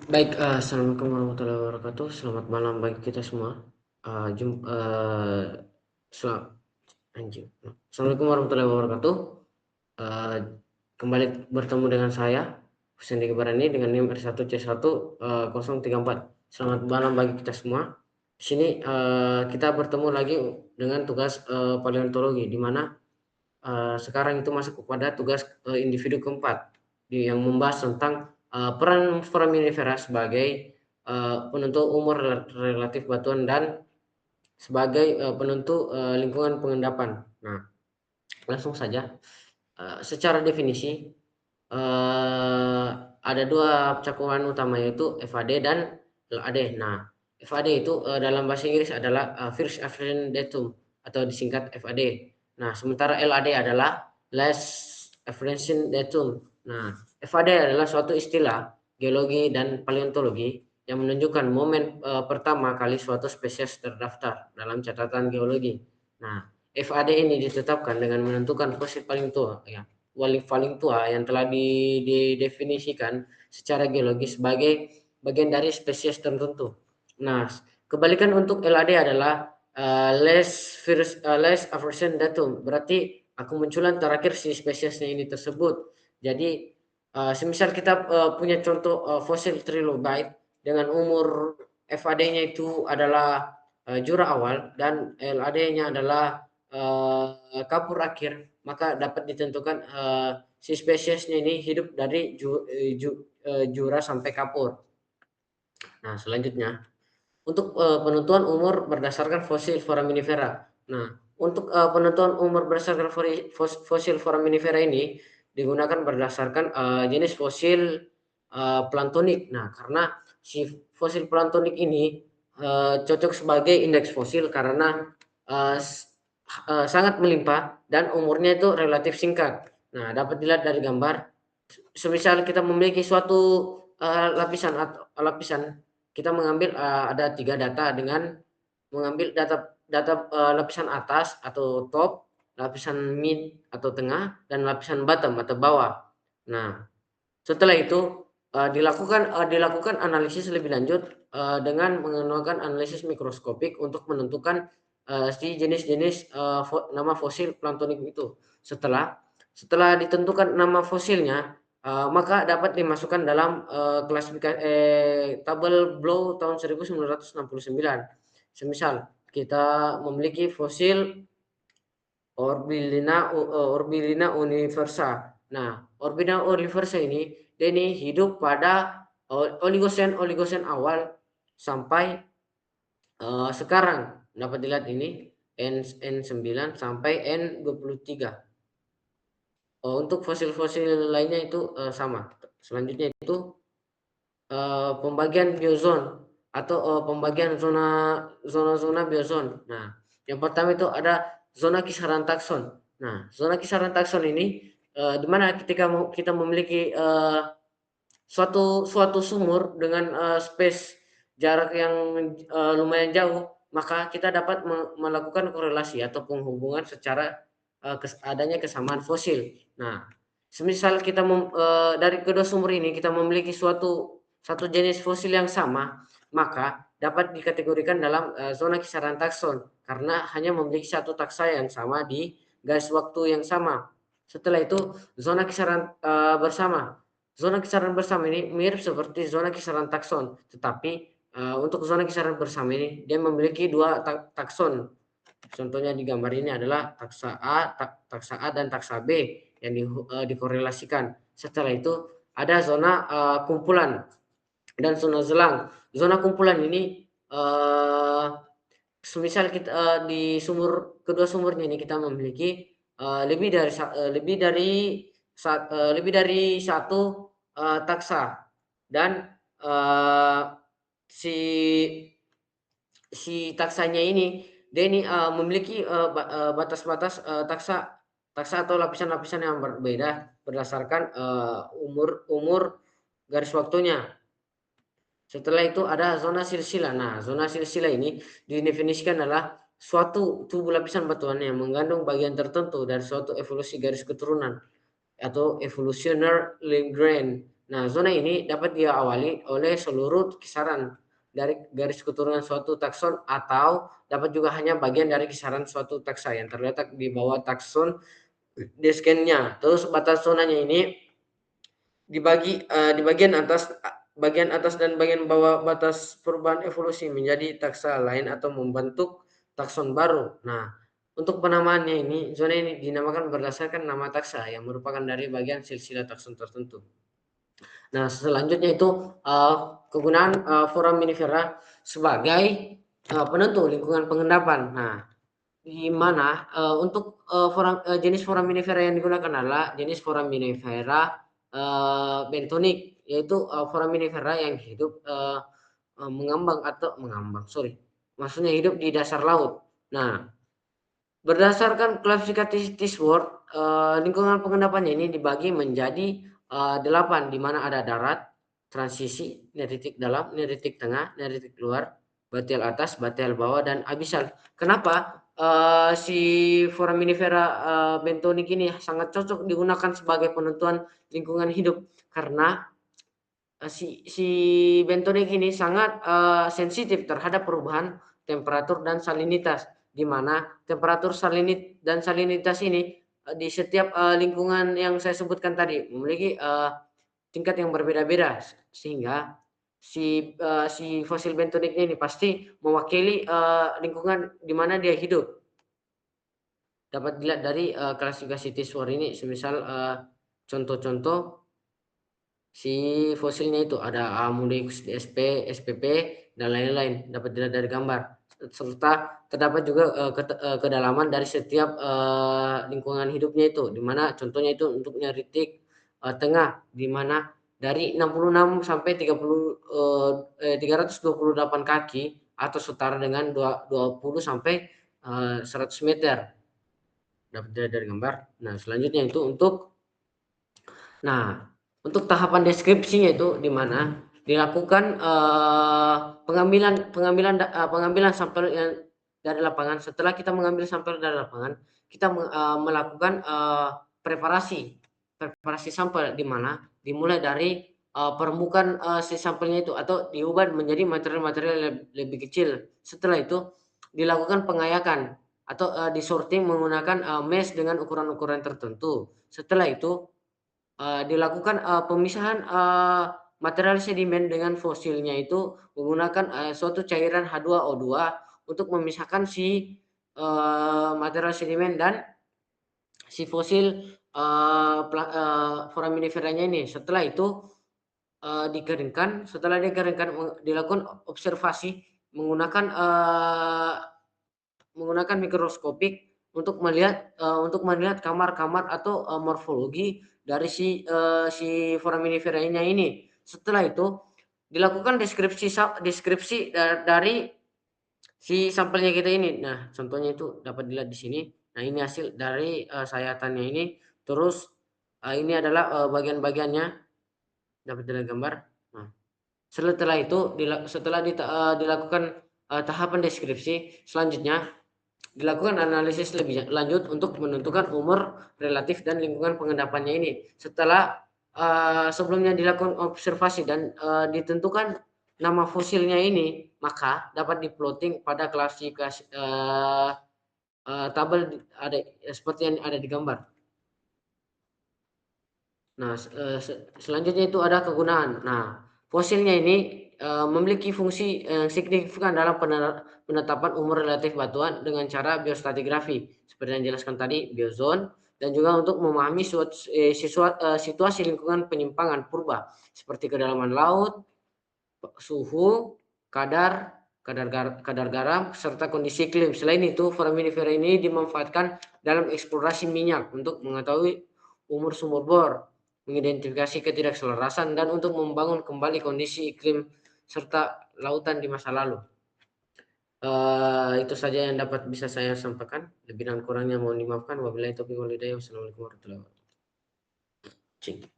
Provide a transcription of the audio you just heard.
Baik, assalamualaikum warahmatullahi wabarakatuh. Selamat malam bagi kita semua. Jum, sel- anjing. Assalamualaikum warahmatullahi wabarakatuh. Eh, Kembali bertemu dengan saya, Husain Kibarani dengan NIM R1C1 034. Selamat malam bagi kita semua. Di sini kita bertemu lagi dengan tugas paleontologi, di mana sekarang itu masuk kepada tugas individu keempat yang membahas tentang peran foraminifera sebagai penentu umur relatif batuan dan sebagai penentu lingkungan pengendapan. Nah, langsung saja. Secara definisi ada dua cakupan utama yaitu FAD dan LAD. Nah, FAD itu dalam bahasa Inggris adalah First Afternoon Datum atau disingkat FAD. Nah, sementara LAD adalah Last Afternoon Datum. Nah, FAD adalah suatu istilah geologi dan paleontologi yang menunjukkan momen pertama kali suatu spesies terdaftar dalam catatan geologi. Nah, FAD ini ditetapkan dengan menentukan fosil paling tua, ya, paling tua yang telah didefinisikan secara geologis sebagai bagian dari spesies tertentu. Nah, kebalikan untuk LAD adalah less aversion datum. Berarti kemunculan terakhir si spesiesnya ini tersebut. Jadi semisal kita punya contoh fosil trilobite dengan umur FAD-nya itu adalah jura awal dan LAD-nya adalah kapur akhir, maka dapat ditentukan si spesiesnya ini hidup dari jura sampai kapur. Nah, selanjutnya untuk penentuan umur berdasarkan fosil foraminifera. Nah, untuk penentuan umur berdasarkan fosil foraminifera ini digunakan berdasarkan jenis fosil planktonik. Nah, karena si fosil planktonik ini cocok sebagai indeks fosil karena uh, sangat melimpah dan umurnya itu relatif singkat. Nah, dapat dilihat dari gambar. Semisal kita memiliki suatu lapisan, kita mengambil ada tiga data dengan mengambil data lapisan atas atau top, lapisan mid atau tengah, dan lapisan bottom atau bawah. Nah, setelah itu dilakukan analisis lebih lanjut dengan menggunakan analisis mikroskopik untuk menentukan si jenis-jenis nama fosil planktonik itu. Setelah ditentukan nama fosilnya, maka dapat dimasukkan dalam klasifikasi tabel Blow tahun 1969. Semisal kita memiliki fosil Orbilina universa. Nah, Orbilina universa ini hidup pada oligosen awal sampai sekarang. Dapat dilihat ini N9 sampai N23. Untuk fosil-fosil lainnya itu sama. Selanjutnya itu pembagian biozon atau pembagian zona-zona biozon. Nah, yang pertama itu ada zona kisaran takson. Nah, zona kisaran takson ini di mana ketika kita memiliki suatu sumur dengan space jarak yang lumayan jauh, maka kita dapat melakukan korelasi atau penghubungan secara adanya kesamaan fosil. Nah, semisal kita dari kedua sumur ini kita memiliki satu jenis fosil yang sama, maka dapat dikategorikan dalam zona kisaran takson karena hanya memiliki satu taksa yang sama di garis waktu yang sama. Setelah itu zona kisaran bersama. Zona kisaran bersama ini mirip seperti zona kisaran takson, tetapi untuk zona kisaran bersama ini dia memiliki dua takson. Contohnya di gambar ini adalah taksa A dan taksa B yang dikorelasikan. Setelah itu ada zona kumpulan dan zona zelang. Zona kumpulan ini semisal kita di kedua sumurnya ini kita memiliki lebih dari satu taksa dan si si taksanya ini dia ini memiliki batas-batas taksa atau lapisan-lapisan yang berbeda berdasarkan umur umur garis waktunya. Setelah itu ada zona silsilah. Nah, zona silsilah ini didefinisikan adalah suatu tubuh lapisan batuan yang mengandung bagian tertentu dari suatu evolusi garis keturunan atau evolutionary link grain. Nah, zona ini dapat diawali oleh seluruh kisaran dari garis keturunan suatu takson atau dapat juga hanya bagian dari kisaran suatu taksa yang terletak di bawah takson deskennya. Terus batas zonanya ini di bagian atas dan bagian bawah batas perubahan evolusi menjadi taksa lain atau membentuk takson baru. Nah, untuk penamaannya ini, zona ini dinamakan berdasarkan nama taksa yang merupakan dari bagian silsilah takson tertentu. Nah, selanjutnya itu kegunaan foraminifera sebagai penentu lingkungan pengendapan. Nah, di mana untuk jenis foraminifera yang digunakan adalah jenis foraminifera bentonik, yaitu foraminifera yang hidup maksudnya hidup di dasar laut. Nah, berdasarkan klasifikasi Tisworth, lingkungan pengendapannya ini dibagi menjadi 8, di mana ada darat, transisi, neritik dalam, neritik tengah, neritik luar, batial atas, batial bawah, dan abisal. Kenapa si foraminifera bentonik ini sangat cocok digunakan sebagai penentuan lingkungan hidup? Karena si bentonik ini sangat sensitif terhadap perubahan temperatur dan salinitas, di mana temperatur dan salinitas ini di setiap lingkungan yang saya sebutkan tadi memiliki tingkat yang berbeda-beda, sehingga si fosil bentoniknya ini pasti mewakili lingkungan di mana dia hidup. Dapat dilihat dari klasifikasi Tisworth ini, semisal contoh-contoh si fosilnya itu ada Amudix DSP, SPP, dan lain-lain, dapat dilihat dari gambar. Serta terdapat juga kedalaman dari setiap lingkungan hidupnya itu, di mana contohnya itu untuk neritik tengah, di mana dari 66 sampai 328 kaki atau setara dengan 20 sampai 100 meter, dapat dilihat dari gambar. Nah, selanjutnya itu untuk tahapan deskripsinya itu di mana dilakukan pengambilan sampel yang dari lapangan. Setelah kita mengambil sampel dari lapangan, kita melakukan preparasi sampel, di mana dimulai dari permukaan si sampelnya itu atau diubah menjadi material-material lebih kecil. Setelah itu dilakukan pengayakan atau disorting menggunakan mesh dengan ukuran-ukuran tertentu. Setelah itu dilakukan pemisahan material sedimen dengan fosilnya itu menggunakan suatu cairan H2O2 untuk memisahkan si material sedimen dan si fosil foraminiferanya ini. Setelah itu setelah dikeringkan dilakukan observasi menggunakan mikroskopik untuk melihat kamar-kamar atau morfologi dari si foraminiferanya ini. Setelah itu dilakukan deskripsi dari si sampelnya kita ini. Nah, contohnya itu dapat dilihat di sini. Nah, ini hasil dari sayatannya ini. Terus ini adalah bagian-bagiannya, dapat dilihat gambar. Nah, setelah itu dilakukan tahapan deskripsi, selanjutnya dilakukan analisis lebih lanjut untuk menentukan umur relatif dan lingkungan pengendapannya ini. Setelah sebelumnya dilakukan observasi dan ditentukan nama fosilnya ini, maka dapat diplotting pada klasifikasi tabel ada seperti yang ada di gambar. Nah, selanjutnya itu ada kegunaan. Nah, fosilnya ini memiliki fungsi signifikan dalam penetapan umur relatif batuan dengan cara biostratigrafi, seperti yang dijelaskan tadi, biozon, dan juga untuk memahami situasi lingkungan penyimpangan purba, seperti kedalaman laut, suhu, kadar garam, serta kondisi iklim. Selain itu, foraminifera ini dimanfaatkan dalam eksplorasi minyak untuk mengetahui umur sumur bor, mengidentifikasi ketidakselarasan, dan untuk membangun kembali kondisi iklim serta lautan di masa lalu. Itu saja yang dapat bisa saya sampaikan. Lebih dan kurangnya mohon dimaafkan. Wabillahi taufiq wal hidayah. Wassalamualaikum warahmatullahi wabarakatuh.